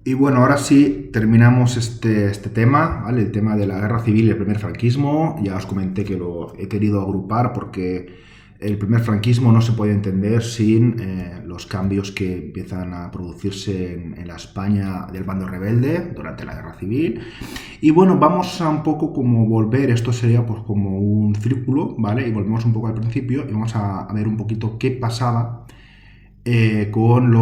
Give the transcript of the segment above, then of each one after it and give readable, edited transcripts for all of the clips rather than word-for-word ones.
Y bueno, ahora sí terminamos este tema, ¿vale? El tema de la guerra civil y el primer franquismo. Ya os comenté que lo he querido agrupar porque el primer franquismo no se puede entender sin los cambios que empiezan a producirse en la España del bando rebelde durante la guerra civil. Y bueno, vamos a un poco como volver, esto sería pues como un círculo, ¿vale? Y volvemos un poco al principio y vamos a ver un poquito qué pasaba con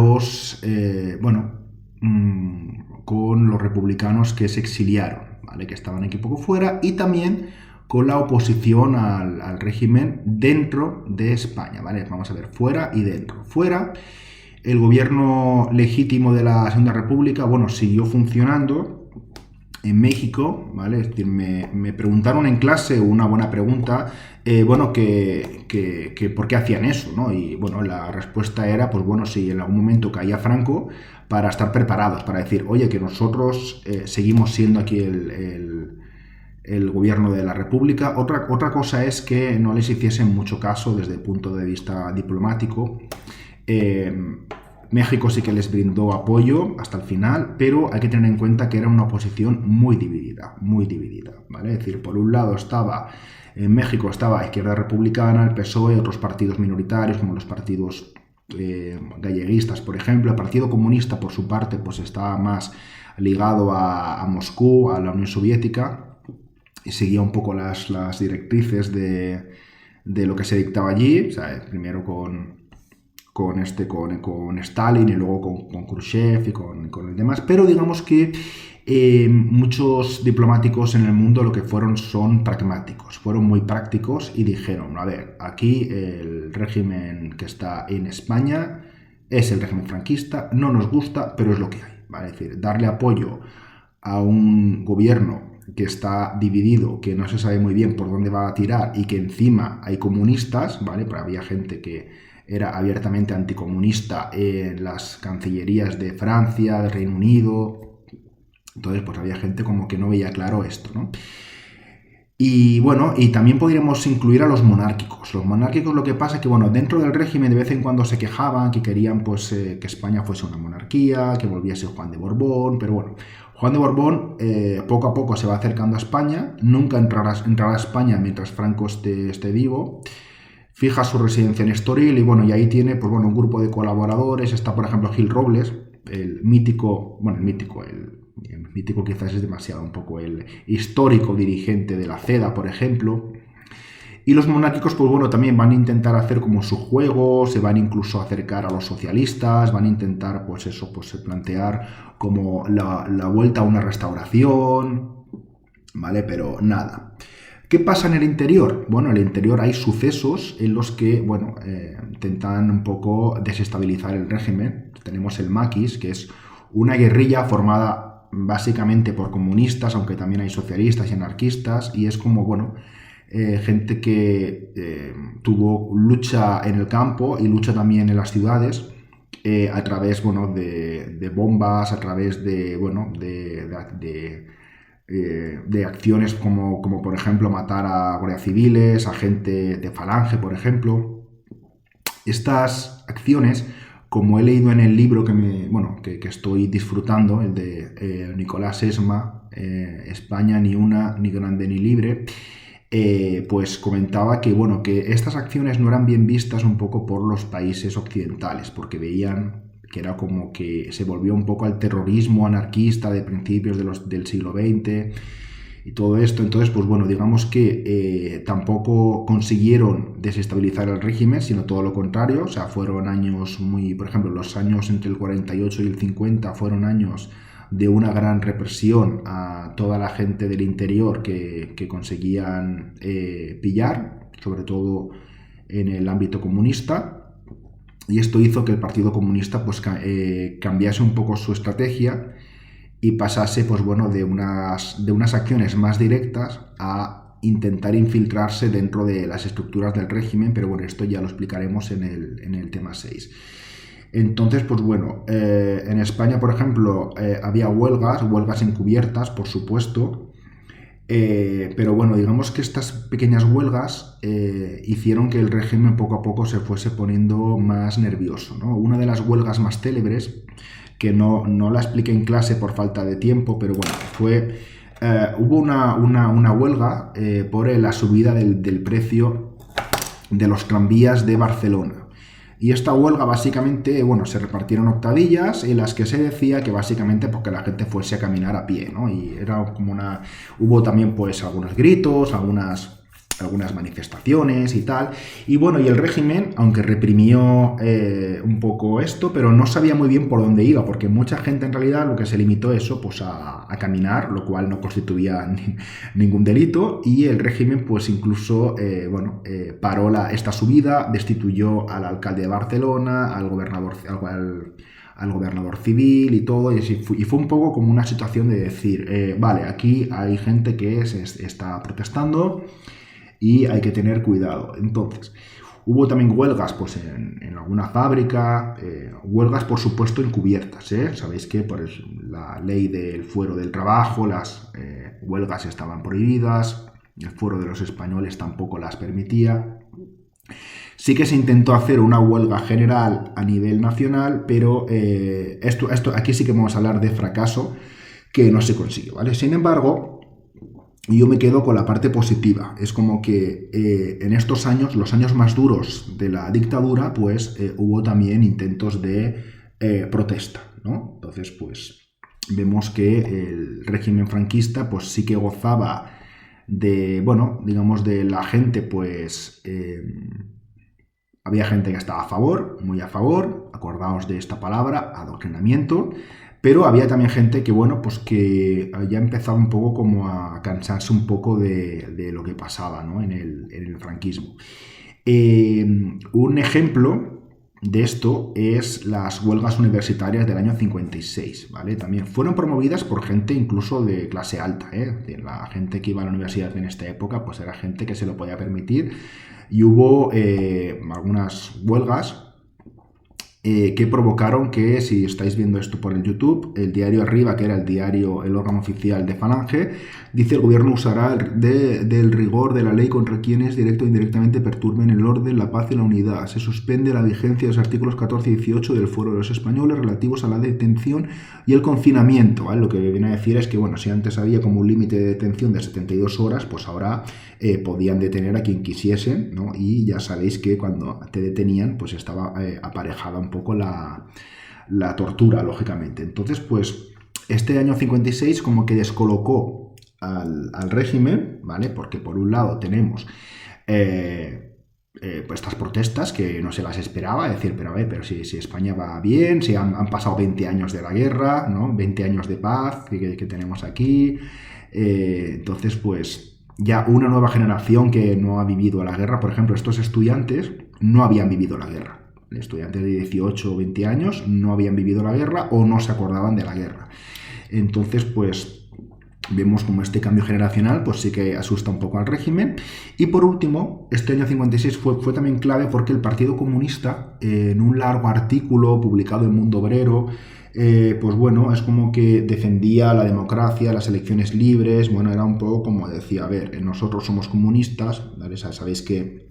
con los republicanos que se exiliaron, ¿vale? Que estaban aquí poco fuera, y también con la oposición al régimen dentro de España, ¿vale? Vamos a ver, fuera y dentro. Fuera, el gobierno legítimo de la Segunda República, bueno, siguió funcionando en México, ¿vale? Es decir, me preguntaron en clase una buena pregunta, que por qué hacían eso, ¿no? Y bueno, la respuesta era, pues bueno, si en algún momento caía Franco, para estar preparados, para decir, oye, que nosotros seguimos siendo aquí el gobierno de la República. Otra cosa es que no les hiciesen mucho caso desde el punto de vista diplomático. México sí que les brindó apoyo hasta el final, pero hay que tener en cuenta que era una oposición muy dividida, ¿vale? Es decir, por un lado en México estaba Izquierda Republicana, el PSOE, otros partidos minoritarios como los partidos galleguistas, por ejemplo. El Partido Comunista, por su parte, pues estaba más ligado a Moscú, a la Unión Soviética, y seguía un poco las directrices de lo que se dictaba allí, o sea, primero con Stalin y luego con Khrushchev y con el demás, pero digamos que muchos diplomáticos en el mundo lo que son pragmáticos, fueron muy prácticos y dijeron, a ver, aquí el régimen que está en España es el régimen franquista, no nos gusta, pero es lo que hay, ¿vale? Es decir, darle apoyo a un gobierno que está dividido, que no se sabe muy bien por dónde va a tirar y que encima hay comunistas, ¿vale? Pero había gente que era abiertamente anticomunista en las cancillerías de Francia, del Reino Unido. Entonces, pues había gente como que no veía claro esto, ¿no? Y bueno, y también podríamos incluir a los monárquicos. Los monárquicos, lo que pasa es que, bueno, dentro del régimen de vez en cuando se quejaban, que querían pues que España fuese una monarquía, que volviese Juan de Borbón, pero bueno, Juan de Borbón poco a poco se va acercando a España, nunca entrará a España mientras Franco esté vivo. Fija su residencia en Estoril y bueno, y ahí tiene pues bueno, un grupo de colaboradores. Está por ejemplo Gil Robles, el mítico quizás es demasiado, un poco el histórico dirigente de la CEDA, por ejemplo. Y los monárquicos, pues bueno, también van a intentar hacer como su juego, se van incluso a acercar a los socialistas, van a intentar, pues eso, pues plantear como la vuelta a una restauración, ¿vale? Pero nada. ¿Qué pasa en el interior? Bueno, en el interior hay sucesos en los que, bueno, intentan un poco desestabilizar el régimen. Tenemos el Maquis, que es una guerrilla formada básicamente por comunistas, aunque también hay socialistas y anarquistas, y es como, bueno, gente que tuvo lucha en el campo y lucha también en las ciudades, a través, bueno, de bombas, a través de, bueno, de acciones como por ejemplo matar a guardias civiles, a gente de Falange, por ejemplo. Estas acciones, como he leído en el libro que estoy disfrutando, el de Nicolás Esma, España ni una, ni grande ni libre, pues comentaba que, bueno, que estas acciones no eran bien vistas un poco por los países occidentales, porque veían que era como que se volvió un poco al terrorismo anarquista de principios del siglo XX y todo esto. Entonces, pues bueno, digamos que tampoco consiguieron desestabilizar el régimen, sino todo lo contrario. O sea, fueron años por ejemplo, los años entre el 48 y el 50 fueron años de una gran represión a toda la gente del interior que conseguían pillar, sobre todo en el ámbito comunista. Y esto hizo que el Partido Comunista pues cambiase un poco su estrategia y pasase, pues bueno, de unas acciones más directas a intentar infiltrarse dentro de las estructuras del régimen, pero bueno, esto ya lo explicaremos en el tema 6. Entonces, pues bueno, en España, por ejemplo, había huelgas encubiertas, por supuesto, pero bueno, digamos que estas pequeñas huelgas hicieron que el régimen poco a poco se fuese poniendo más nervioso, ¿no? Una de las huelgas más célebres que no la expliqué en clase por falta de tiempo, pero bueno, hubo una huelga por la subida del precio de los tranvías de Barcelona. Y esta huelga básicamente, bueno, se repartieron octavillas en las que se decía que básicamente porque la gente fuese a caminar a pie, ¿no? Y era como hubo también pues algunos gritos, algunas manifestaciones y tal. Y bueno, y el régimen, aunque reprimió un poco esto, pero no sabía muy bien por dónde iba, porque mucha gente en realidad lo que se limitó eso, pues a caminar, lo cual no constituía ningún delito, y el régimen pues incluso, paró esta subida, destituyó al alcalde de Barcelona, al gobernador civil y todo, y fue un poco como una situación de decir, vale, aquí hay gente que está protestando, y hay que tener cuidado. Entonces, hubo también huelgas pues, en alguna fábrica, huelgas por supuesto encubiertas. Sabéis que por la ley del fuero del trabajo las huelgas estaban prohibidas, el fuero de los españoles tampoco las permitía. Sí que se intentó hacer una huelga general a nivel nacional, pero aquí sí que vamos a hablar de fracaso, que no se consiguió, ¿vale? Sin embargo, yo me quedo con la parte positiva. Es como que en estos años, los años más duros de la dictadura, pues hubo también intentos de protesta, ¿no? Entonces, pues vemos que el régimen franquista, pues sí que gozaba de, bueno, digamos de la gente, pues había gente que estaba a favor, muy a favor, acordaos de esta palabra, adoctrinamiento. Pero había también gente que, bueno, pues que ya empezaba un poco como a cansarse un poco de lo que pasaba, ¿no? en el franquismo. Un ejemplo de esto es las huelgas universitarias del año 56, ¿vale? También fueron promovidas por gente incluso de clase alta, ¿eh? La gente que iba a la universidad en esta época, pues era gente que se lo podía permitir, y hubo algunas huelgas que provocaron que, si estáis viendo esto por el YouTube, el diario Arriba, que era el órgano oficial de Falange, dice: el gobierno usará del rigor de la ley contra quienes directo o indirectamente perturben el orden, la paz y la unidad. Se suspende la vigencia de los artículos 14 y 18 del Fuero de los Españoles relativos a la detención y el confinamiento, ¿vale? Lo que viene a decir es que, bueno, si antes había como un límite de detención de 72 horas, pues ahora podían detener a quien quisiesen, ¿no? Y ya sabéis que cuando te detenían, pues estaba aparejada un poco la tortura, lógicamente. Entonces, pues este año 56 como que descolocó al régimen, ¿vale? Porque por un lado tenemos pues estas protestas que no se las esperaba, decir, pero a ver, pero si España va bien, si han pasado 20 años de la guerra, ¿no? 20 años de paz que tenemos aquí. Entonces, pues ya una nueva generación que no ha vivido la guerra, por ejemplo, estos estudiantes no habían vivido la guerra. Estudiantes de 18 o 20 años no habían vivido la guerra o no se acordaban de la guerra. Entonces, pues vemos como este cambio generacional pues sí que asusta un poco al régimen. Y por último, este año 56 fue también clave porque el Partido Comunista, en un largo artículo publicado en Mundo Obrero, pues bueno, es como que defendía la democracia, las elecciones libres. Bueno, era un poco como decía, a ver, nosotros somos comunistas, ¿vale? Sabéis que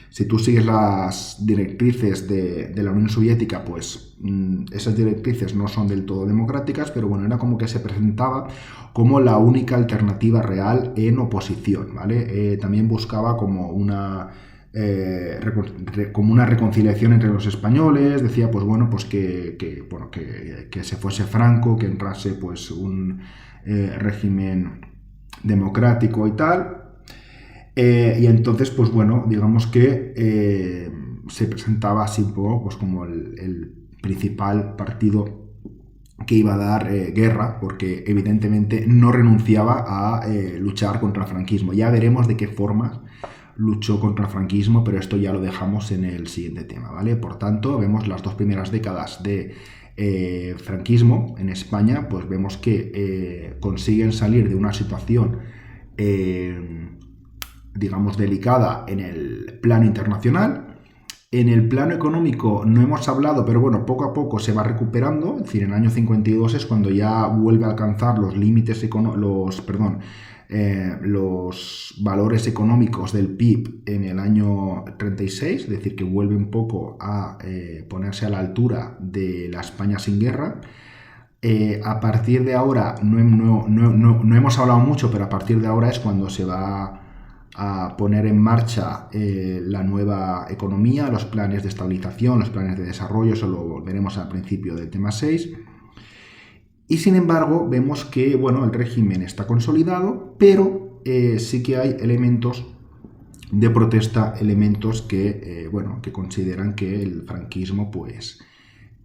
si tú sigues las directrices de la Unión Soviética, pues esas directrices no son del todo democráticas, pero bueno, era como que se presentaba como la única alternativa real en oposición, ¿vale? También buscaba como una reconciliación entre los españoles. Decía, pues bueno, pues que se fuese Franco, que entrase pues un régimen democrático y tal. Y entonces, pues bueno, digamos que se presentaba así un poco pues como el principal partido que iba a dar guerra, porque evidentemente no renunciaba a luchar contra el franquismo. Ya veremos de qué forma luchó contra el franquismo, pero esto ya lo dejamos en el siguiente tema, ¿vale? Por tanto, vemos las dos primeras décadas de franquismo en España, pues vemos que consiguen salir de una situación digamos, delicada en el plano internacional. En el plano económico no hemos hablado, pero bueno, poco a poco se va recuperando. Es decir, en el año 52 es cuando ya vuelve a alcanzar los límites los valores económicos del PIB en el año 36, es decir, que vuelve un poco a ponerse a la altura de la España sin guerra. A partir de ahora, no hemos hablado mucho, pero a partir de ahora es cuando se va a poner en marcha la nueva economía, los planes de estabilización, los planes de desarrollo, eso lo veremos al principio del tema 6. Y sin embargo, vemos que bueno, el régimen está consolidado, pero sí que hay elementos de protesta, elementos que, bueno, que consideran que el franquismo pues,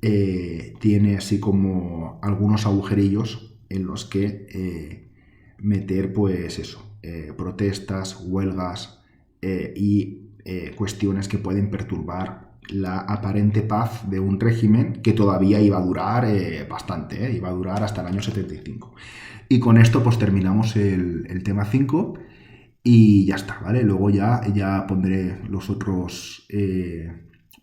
tiene así como algunos agujerillos en los que meter pues eso, protestas, huelgas y cuestiones que pueden perturbar la aparente paz de un régimen que todavía iba a durar bastante, iba a durar hasta el año 75. Y con esto pues terminamos el tema 5 y ya está, ¿vale? Luego ya pondré los otros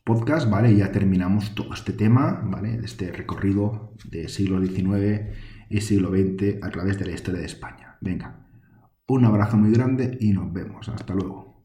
podcasts, ¿vale? Ya terminamos todo este tema, ¿vale? Este recorrido de siglo XIX y siglo XX a través de la historia de España. Venga, un abrazo muy grande y nos vemos. Hasta luego.